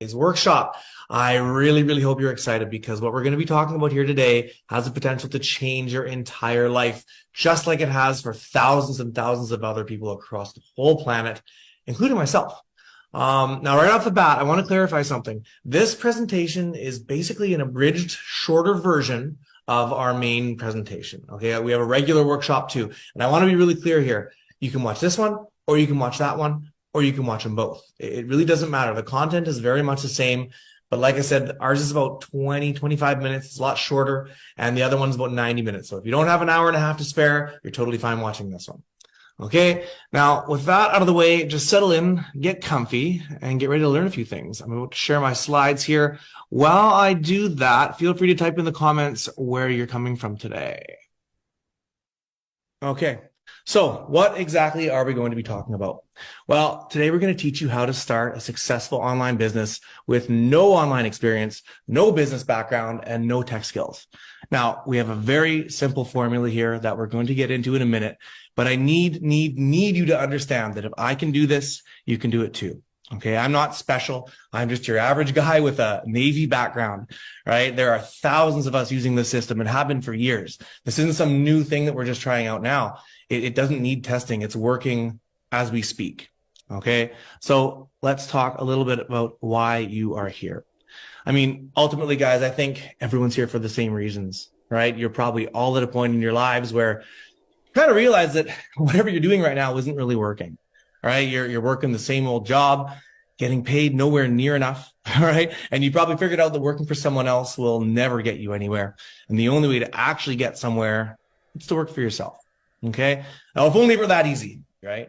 Today's workshop. I really hope you're excited because what we're going to be talking about here today has the potential to change your entire life, just like it has for thousands and thousands of other people across the whole planet, including myself. Now, right off the bat, I want to clarify something. This presentation is basically an abridged, shorter version of our main presentation. Okay, we have a regular workshop too, and I want to be really clear here. You can watch this one, or you can watch that one, or you can watch them both. It really doesn't matter. The content is very much the same. But like I said, ours is about 25 minutes. It's a lot shorter. And the other one's about 90 minutes. So if you don't have an hour and a half to spare, you're totally fine watching this one. Okay. Now, with that out of the way, just settle in, get comfy, and get ready to learn a few things. I'm about to share my slides here. While I do that, feel free to type in the comments where you're coming from today. Okay. So what exactly are we going to be talking about? Well, today we're going to teach you how to start a successful online business with no online experience, no business background, and no tech skills. Now, we have a very simple formula here that we're going to get into in a minute, but I need you to understand that if I can do this, you can do it too. Okay, I'm not special. I'm just your average guy with a Navy background, right? There are thousands of us using this system and have been for years. This isn't some new thing that we're just trying out now. It doesn't need testing. It's working as we speak. Okay, so let's talk a little bit about why you are here. I mean, ultimately, guys, I think everyone's here for the same reasons, right? You're probably all at a point in your lives where you kind of realize that whatever you're doing right now isn't really working. All right, you're working the same old job, getting paid nowhere near enough, all right? And you probably figured out that working for someone else will never get you anywhere. And the only way to actually get somewhere is to work for yourself, okay? Now, if only it were that easy, right?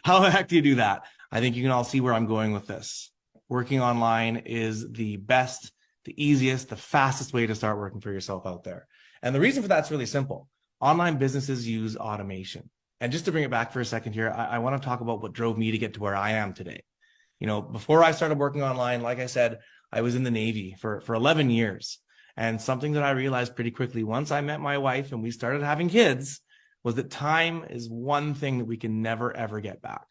How the heck do you do that? I think you can all see where I'm going with this. Working online is the best, the easiest, the fastest way to start working for yourself out there. And the reason for that's really simple. Online businesses use automation. And just to bring it back for a second here, I want to talk about what drove me to get to where I am today. You know, before I started working online, like I said, I was in the Navy for 11 years. And something that I realized pretty quickly once I met my wife and we started having kids was that time is one thing that we can never, ever get back.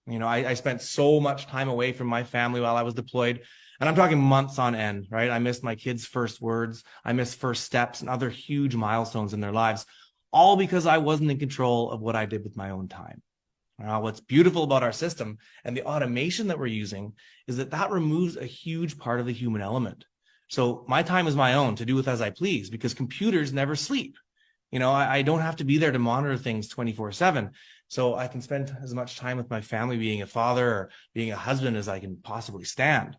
You know, I spent so much time away from my family while I was deployed, and I'm talking months on end, right? I missed my kids' first words. I missed first steps and other huge milestones in their lives, all because I wasn't in control of what I did with my own time. Now, what's beautiful about our system and the automation that we're using is that removes a huge part of the human element. So my time is my own to do with as I please because computers never sleep. You know, I don't have to be there to monitor things 24/7. So I can spend as much time with my family being a father or being a husband as I can possibly stand.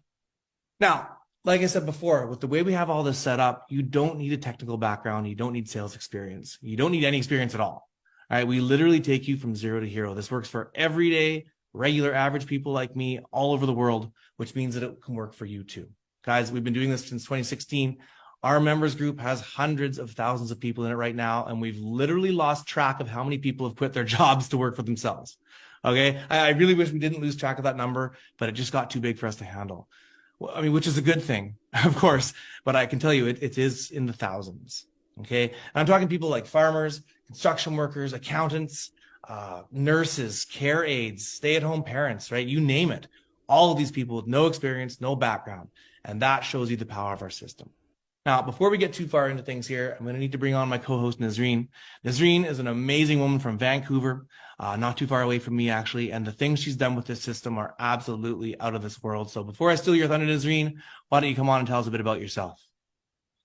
Now, like I said before, with the way we have all this set up, you don't need a technical background. You don't need sales experience. You don't need any experience at all. All right, we literally take you from zero to hero. This works for everyday, regular, average people like me all over the world, which means that it can work for you too. Guys, we've been doing this since 2016. Our members group has hundreds of thousands of people in it right now, and we've literally lost track of how many people have quit their jobs to work for themselves. Okay, I really wish we didn't lose track of that number, but it just got too big for us to handle. Well, I mean, which is a good thing, of course, but I can tell you it is in the thousands. Okay, and I'm talking people like farmers, construction workers, accountants, nurses, care aides, stay-at-home parents, right? You name it. All of these people with no experience, no background, and that shows you the power of our system. Now, before we get too far into things here, I'm going to need to bring on my co-host, Nazreen. Nazreen is an amazing woman from Vancouver, not too far away from me, actually, and the things she's done with this system are absolutely out of this world. So before I steal your thunder, Nazreen, why don't you come on and tell us a bit about yourself?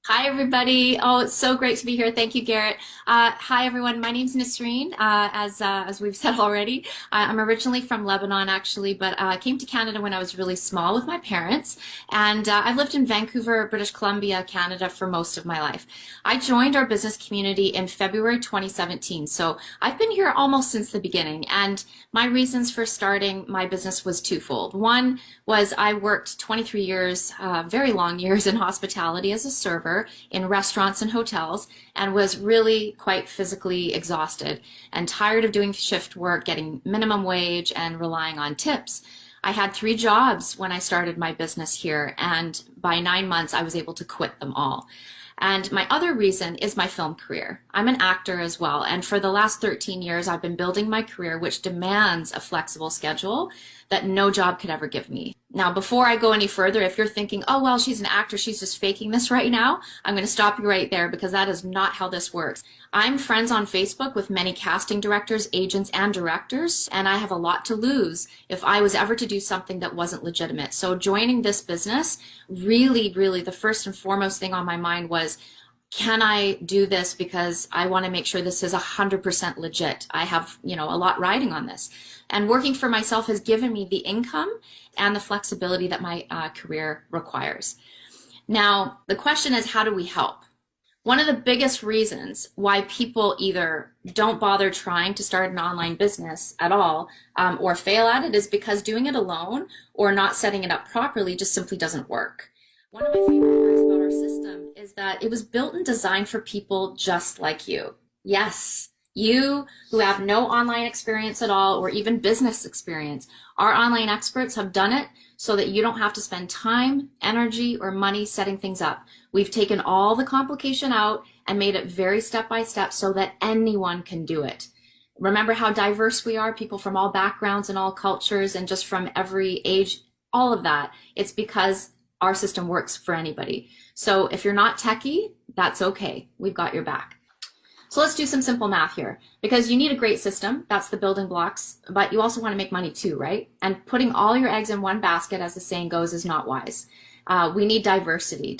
Hi, everybody. Oh, it's so great to be here. Thank you, Garrett. Hi, everyone. My name's Nasreen, as we've said already. I'm originally from Lebanon, actually, but I came to Canada when I was really small with my parents. And I've lived in Vancouver, British Columbia, Canada for most of my life. I joined our business community in February 2017. So I've been here almost since the beginning. And my reasons for starting my business was twofold. One was I worked 23 years, very long years in hospitality as a server in restaurants and hotels and was really quite physically exhausted and tired of doing shift work, getting minimum wage and relying on tips. I had 3 jobs when I started my business here, and by 9 months I was able to quit them all. And my other reason is my film career. I'm an actor as well, and for the last 13 years I've been building my career, which demands a flexible schedule that no job could ever give me. Now, before I go any further, if you're thinking, oh, well, she's an actor, she's just faking this right now, I'm going to stop you right there because that is not how this works. I'm friends on Facebook with many casting directors, agents, and directors, and I have a lot to lose if I was ever to do something that wasn't legitimate. So joining this business, really, really, the first and foremost thing on my mind was, can I do this because I want to make sure this is 100% legit? I have, a lot riding on this. And working for myself has given me the income and the flexibility that my career requires. Now, the question is, how do we help? One of the biggest reasons why people either don't bother trying to start an online business at all or fail at it is because doing it alone or not setting it up properly just simply doesn't work. One of my favorite parts about our system is that it was built and designed for people just like you. Yes, you who have no online experience at all or even business experience. Our online experts have done it so that you don't have to spend time, energy, or money setting things up. We've taken all the complication out and made it very step by step so that anyone can do it. Remember how diverse we are, people from all backgrounds and all cultures and just from every age, all of that. It's because our system works for anybody. So if you're not techie, that's okay. We've got your back. So let's do some simple math here, because you need a great system. That's the building blocks, but you also want to make money too, right? And putting all your eggs in one basket, as the saying goes, is not wise. We need diversity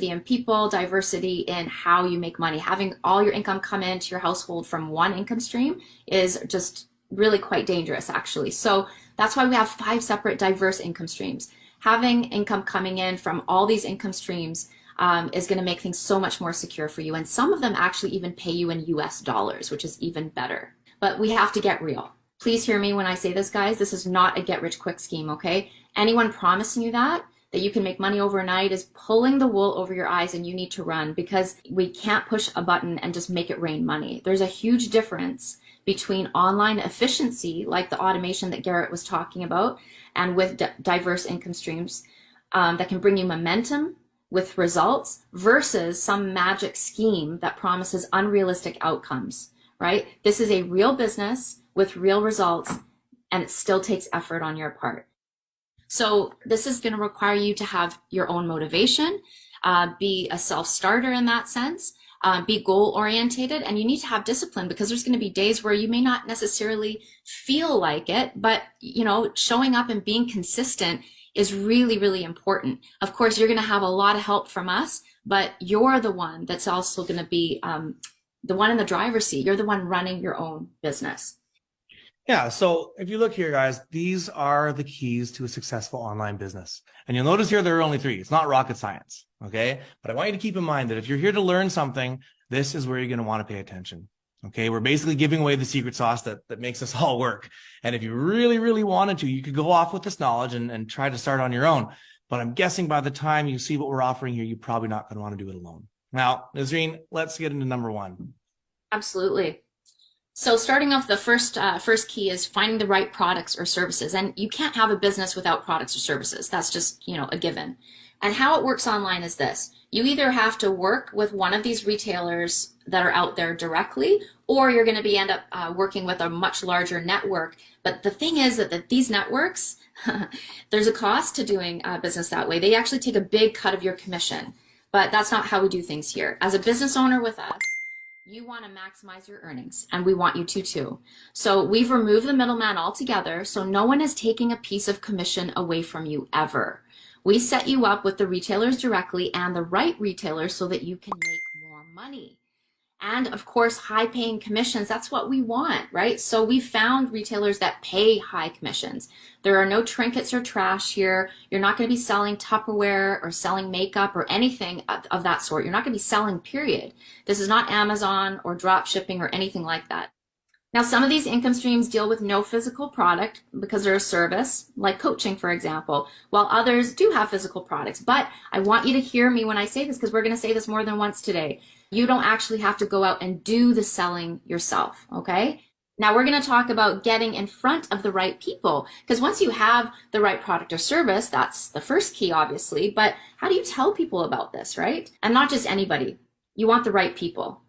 in people, diversity in how you make money. Having all your income come into your household from one income stream is just really quite dangerous, actually. So that's why we have 5 separate diverse income streams. Having income coming in from all these income streams is going to make things so much more secure for you. And some of them actually even pay you in US dollars, which is even better. But we have to get real. Please hear me when I say this, guys. This is not a get rich quick scheme, okay? Anyone promising you that you can make money overnight is pulling the wool over your eyes, and you need to run, because we can't push a button and just make it rain money. There's a huge difference between online efficiency, like the automation that Garrett was talking about, and with diverse income streams that can bring you momentum with results versus some magic scheme that promises unrealistic outcomes, right? This is a real business with real results, and it still takes effort on your part. So this is going to require you to have your own motivation, be a self-starter in that sense, be goal-orientated, and you need to have discipline, because there's going to be days where you may not necessarily feel like it, but showing up and being consistent is really, really important. Of course, you're going to have a lot of help from us, but you're the one that's also going to be the one in the driver's seat. You're the one running your own business. Yeah. So if you look here, guys, these are the keys to a successful online business. And you'll notice here there are only 3. It's not rocket science. Okay. But I want you to keep in mind that if you're here to learn something, this is where you're going to want to pay attention. Okay. We're basically giving away the secret sauce that makes us all work. And if you really, really wanted to, you could go off with this knowledge and try to start on your own. But I'm guessing by the time you see what we're offering here, you're probably not going to want to do it alone. Now, Nazreen, let's get into number 1. Absolutely. So starting off, the first key is finding the right products or services. And you can't have a business without products or services. That's just, a given. And how it works online is this. You either have to work with one of these retailers that are out there directly, or you're going to end up working with a much larger network. But the thing is that these networks, there's a cost to doing business that way. They actually take a big cut of your commission. But that's not how we do things here. As a business owner with us, you want to maximize your earnings, and we want you to too. So we've removed the middleman altogether, so no one is taking a piece of commission away from you ever. We set you up with the retailers directly and the right retailers so that you can make more money. And of course, high paying commissions, that's what we want, right? So we found retailers that pay high commissions. There are no trinkets or trash here. You're not going to be selling Tupperware or selling makeup or anything of that sort. You're not going to be selling, period. This is not Amazon or drop shipping or anything like that. Now, some of these income streams deal with no physical product because they're a service, like coaching, for example, while others do have physical products. But I want you to hear me when I say this, because we're going to say this more than once today. You don't actually have to go out and do the selling yourself, okay? Now we're going to talk about getting in front of the right people, because once you have the right product or service, that's the first key, obviously, but how do you tell people about this, right? And not just anybody. You want the right people.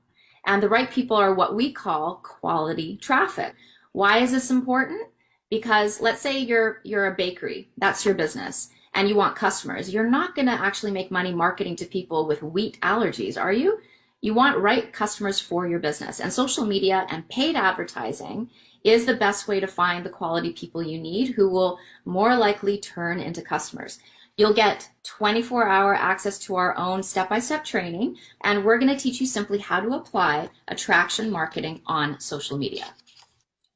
And the right people are what we call quality traffic. Why is this important? Because let's say you're a bakery, that's your business, and you want customers. You're not going to actually make money marketing to people with wheat allergies, are you? You want right customers for your business. And social media and paid advertising is the best way to find the quality people you need who will more likely turn into customers. You'll get 24-hour access to our own step-by-step training, and we're going to teach you simply how to apply attraction marketing on social media.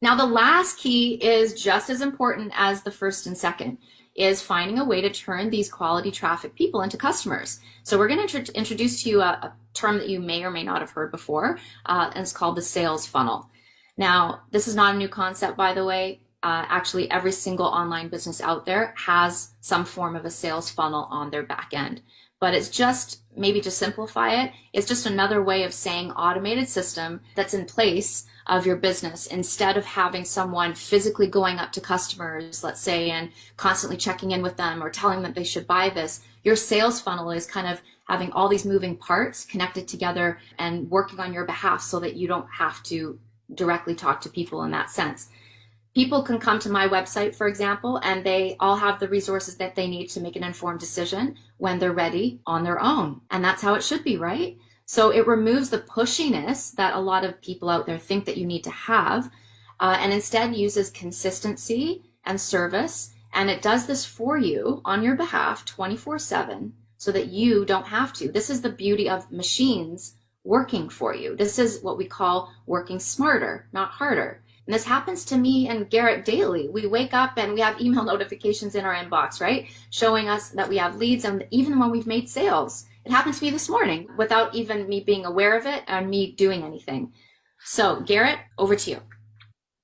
Now, the last key is just as important as the first and second, is finding a way to turn these quality traffic people into customers. So we're going to introduce to you a term that you may or may not have heard before, and it's called the sales funnel. Now, this is not a new concept, by the way. Actually, every single online business out there has some form of a sales funnel on their back end. But it's just, maybe to simplify it, it's just another way of saying automated system that's in place of your business instead of having someone physically going up to customers, let's say, and constantly checking in with them or telling them they should buy this. Your sales funnel is kind of having all these moving parts connected together and working on your behalf so that you don't have to directly talk to people in that sense. People can come to my website, for example, and they all have the resources that they need to make an informed decision when they're ready on their own. And that's how it should be, right? So it removes the pushiness that a lot of people out there think that you need to have, and instead uses consistency and service. And it does this for you on your behalf 24/7 so that you don't have to. This is the beauty of machines working for you. This is what we call working smarter, not harder. And this happens to me and Garrett daily. We wake up and we have email notifications in our inbox, right? Showing us that we have leads, and even when we've made sales. It happened to me this morning without even me being aware of it and me doing anything. So Garrett, over to you.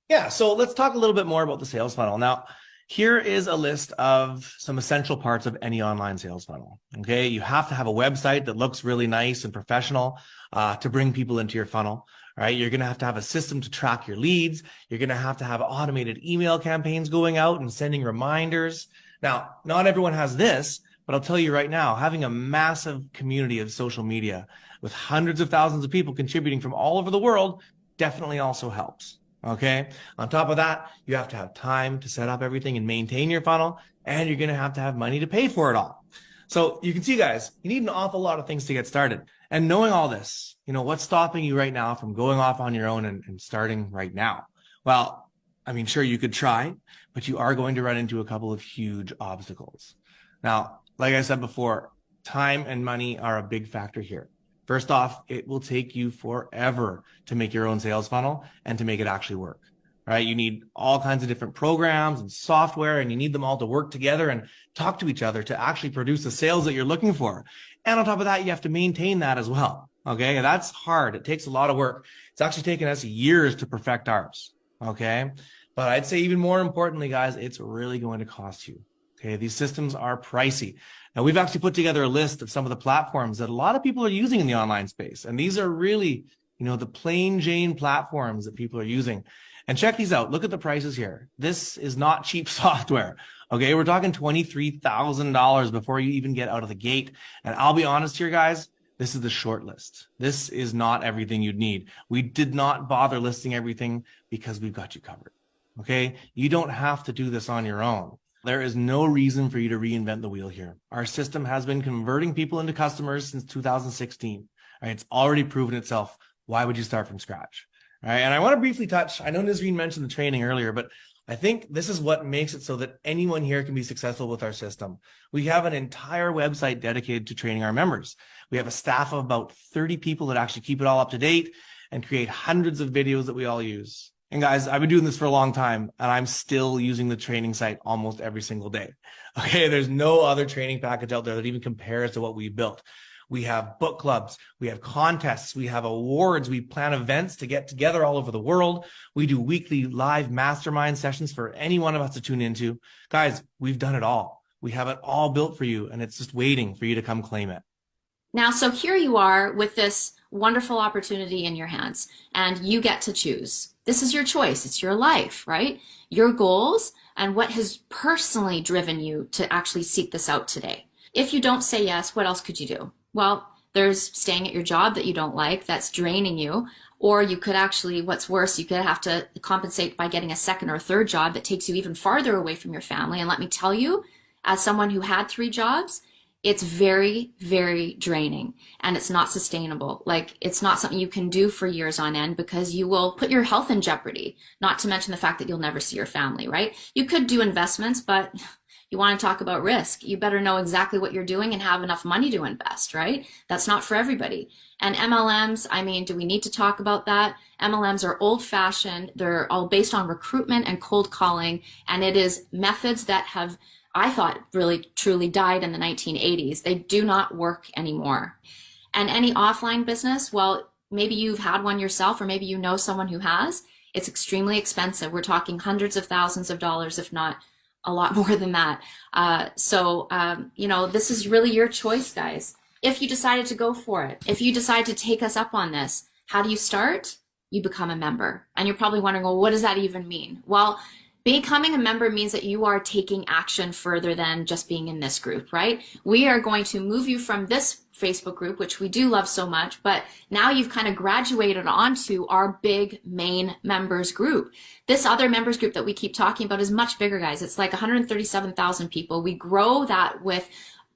Yeah, so let's talk a little bit more about the sales funnel. Now, here is a list of some essential parts of any online sales funnel. Okay, you have to have a website that looks really nice and professional to bring people into your funnel. Right? You're going to have a system to track your leads. You're going to have automated email campaigns going out and sending reminders. Now, not everyone has this, but I'll tell you right now, having a massive community of social media with hundreds of thousands of people contributing from all over the world definitely also helps. Okay. On top of that, you have to have time to set up everything and maintain your funnel, and you're going to have money to pay for it all. So you can see, guys, you need an awful lot of things to get started. And knowing all this, what's stopping you right now from going off on your own and starting right now? Well, I mean, sure, you could try, but you are going to run into a couple of huge obstacles. Now, like I said before, time and money are a big factor here. First off, it will take you forever to make your own sales funnel and to make it actually work. Right? You need all kinds of different programs and software, and you need them all to work together and talk to each other to actually produce the sales that you're looking for. And on top of that, you have to maintain that as well. Okay. And that's hard. It takes a lot of work. It's actually taken us years to perfect ours. Okay. But I'd say even more importantly, guys, it's really going to cost you. Okay. These systems are pricey. Now, we've actually put together a list of some of the platforms that a lot of people are using in the online space. And these are really, the plain Jane platforms that people are using. And check these out. Look at the prices here. This is not cheap software. Okay, we're talking $23,000 before you even get out of the gate. And I'll be honest here, guys, this is the short list. This is not everything you'd need. We did not bother listing everything because we've got you covered. Okay, you don't have to do this on your own. There is no reason for you to reinvent the wheel here. Our system has been converting people into customers since 2016. Right, it's already proven itself. Why would you start from scratch? All right, and I want to briefly touch, I know Nazreen mentioned the training earlier, but I think this is what makes it so that anyone here can be successful with our system. We have an entire website dedicated to training our members. We have a staff of about 30 people that actually keep it all up to date and create hundreds of videos that we all use. And guys, I've been doing this for a long time, and I'm still using the training site almost every single day. Okay, there's no other training package out there that even compares to what we built. We have book clubs, we have contests, we have awards, we plan events to get together all over the world. We do weekly live mastermind sessions for any one of us to tune into. Guys, we've done it all. We have it all built for you, and it's just waiting for you to come claim it. Now, so here you are with this wonderful opportunity in your hands, and you get to choose. This is your choice. It's your life, right? Your goals and what has personally driven you to actually seek this out today. If you don't say yes, what else could you do? Well, there's staying at your job that you don't like, that's draining you, Or you could actually, what's worse, you could have to compensate by getting a second or third job that takes you even farther away from your family. And let me tell you, as someone who had 3 jobs, it's very, very draining and it's not sustainable. Like, it's not something you can do for years on end because you will put your health in jeopardy, not to mention the fact that you'll never see your family, right? You could do investments, but you want to talk about risk. You better know exactly what you're doing and have enough money to invest, right? That's not for everybody. And MLMs, I mean, do we need to talk about that? MLMs are old fashioned. They're all based on recruitment and cold calling. And it is methods that have, I thought, really truly died in the 1980s. They do not work anymore. And any offline business, well, maybe you've had one yourself, or maybe you know someone who has. It's extremely expensive. We're talking hundreds of thousands of dollars, if not a lot more than that. This is really your choice, guys. If you decided to go for it, if you decide to take us up on this, how do you start? You become a member. And you're probably wondering, well, what does that even mean? Well, becoming a member means that you are taking action further than just being in this group, right? We are going to move you from this Facebook group, which we do love so much, but now you've kind of graduated onto our big main members group. This other members group that we keep talking about is much bigger, guys. It's like 137,000 people. We grow that with,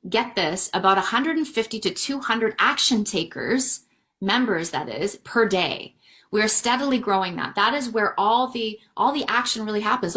get this, about 150 to 200 action takers, members that is, per day. We're steadily growing that. That is where all the action really happens.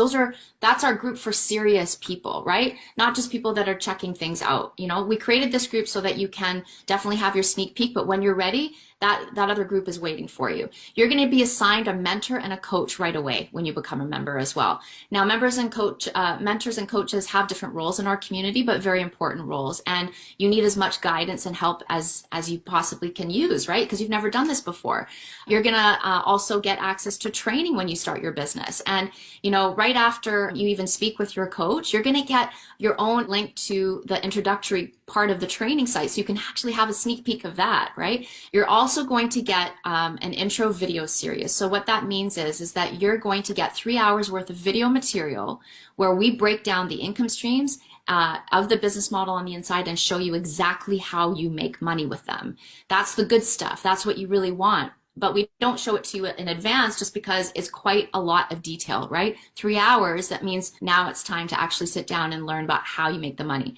That's our group for serious people, right? Not just people that are checking things out. You know, we created this group so that you can definitely have your sneak peek, but when you're ready, that other group is waiting for you. You're going to be assigned a mentor and a coach right away when you become a member as well. Now, mentors and coaches have different roles in our community, but very important roles. And you need as much guidance and help as you possibly can use, right? Because you've never done this before. You're going to also get access to training when you start your business. And, you know, right after you even speak with your coach, you're going to get your own link to the introductory part of the training site, so you can actually have a sneak peek of that, right? You're also going to get an intro video series. So what that means is that you're going to get 3 hours worth of video material where we break down the income streams of the business model on the inside and show you exactly how you make money with them. That's the good stuff. That's what you really want. But we don't show it to you in advance just because it's quite a lot of detail, right? 3 hours, that means now it's time to actually sit down and learn about how you make the money.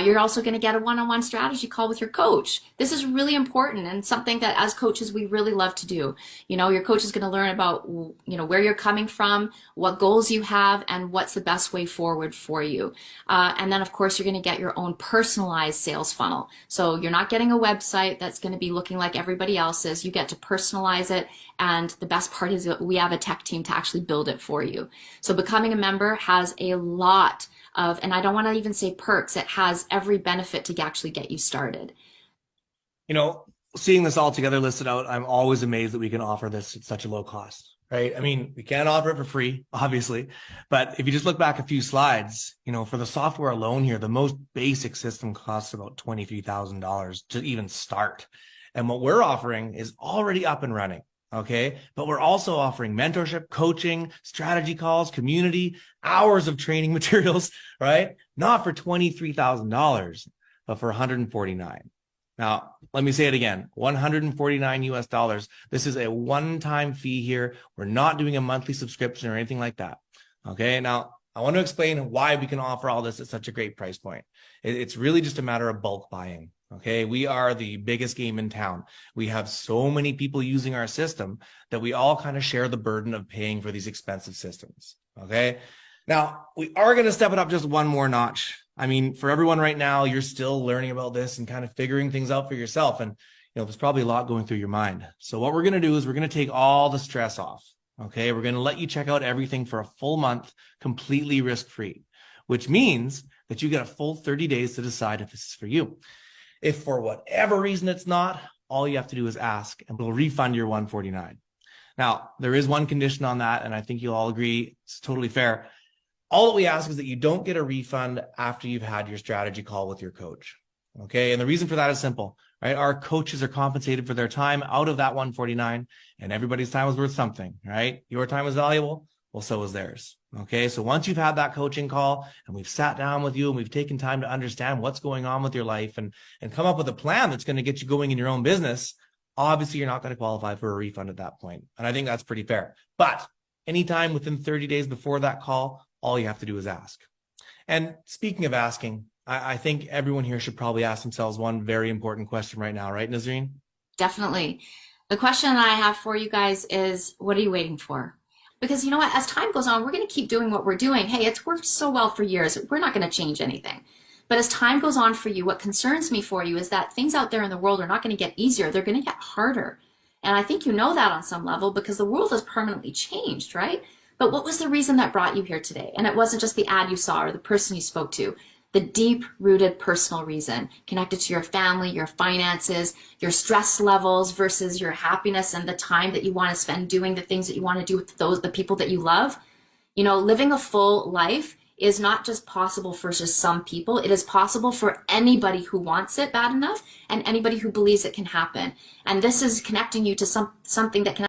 You're also going to get a one-on-one strategy call with your coach. This is really important and something that as coaches we really love to do. You know, your coach is going to learn about, you know, where you're coming from, what goals you have, and what's the best way forward for you. And then, of course, you're going to get your own personalized sales funnel. So you're not getting a website that's going to be looking like everybody else's. You get to personalize it. And the best part is that we have a tech team to actually build it for you. So becoming a member has a lot of, and I don't want to even say perks, it has every benefit to actually get you started. You know, seeing this all together listed out, I'm always amazed that we can offer this at such a low cost, right? I mean, we can't offer it for free, obviously, but if you just look back a few slides, you know, for the software alone here, the most basic system costs about $23,000 to even start. And what we're offering is already up and running. Okay. But we're also offering mentorship, coaching, strategy calls, community, hours of training materials, right? Not for $23,000, but for $149. Now, let me say it again, $149 US. This is a one-time fee here. We're not doing a monthly subscription or anything like that. Okay. Now, I want to explain why we can offer all this at such a great price point. It's really just a matter of bulk buying. Okay, we are the biggest game in town. We have so many people using our system that we all kind of share the burden of paying for these expensive systems. Okay, now we are going to step it up just one more notch. I mean, for everyone right now, you're still learning about this and kind of figuring things out for yourself. And, you know, there's probably a lot going through your mind. So what we're going to do is we're going to take all the stress off. Okay, we're going to let you check out everything for a full month, completely risk-free, which means that you get a full 30 days to decide if this is for you. If for whatever reason it's not, all you have to do is ask and we'll refund your $149. Now, there is one condition on that, and I think you'll all agree it's totally fair. All that we ask is that you don't get a refund after you've had your strategy call with your coach. Okay, and the reason for that is simple, right? Our coaches are compensated for their time out of that $149, and everybody's time is worth something, right? Your time is valuable, well, so is theirs. Okay, so once you've had that coaching call and we've sat down with you and we've taken time to understand what's going on with your life and come up with a plan that's going to get you going in your own business, obviously you're not going to qualify for a refund at that point. And I think that's pretty fair. But anytime within 30 days before that call, all you have to do is ask. And speaking of asking, I think everyone here should probably ask themselves one very important question right now, right, Nazreen? Definitely. The question that I have for you guys is, what are you waiting for? Because you know what, as time goes on, we're going to keep doing what we're doing. Hey, it's worked so well for years. We're not going to change anything. But as time goes on for you, what concerns me for you is that things out there in the world are not going to get easier. They're going to get harder. And I think you know that on some level because the world has permanently changed, right? But what was the reason that brought you here today? And it wasn't just the ad you saw or the person you spoke to. The deep-rooted personal reason connected to your family, your finances, your stress levels versus your happiness and the time that you want to spend doing the things that you want to do with the people that you love. You know, living a full life is not just possible for just some people. It is possible for anybody who wants it bad enough and anybody who believes it can happen. And this is connecting you to something that can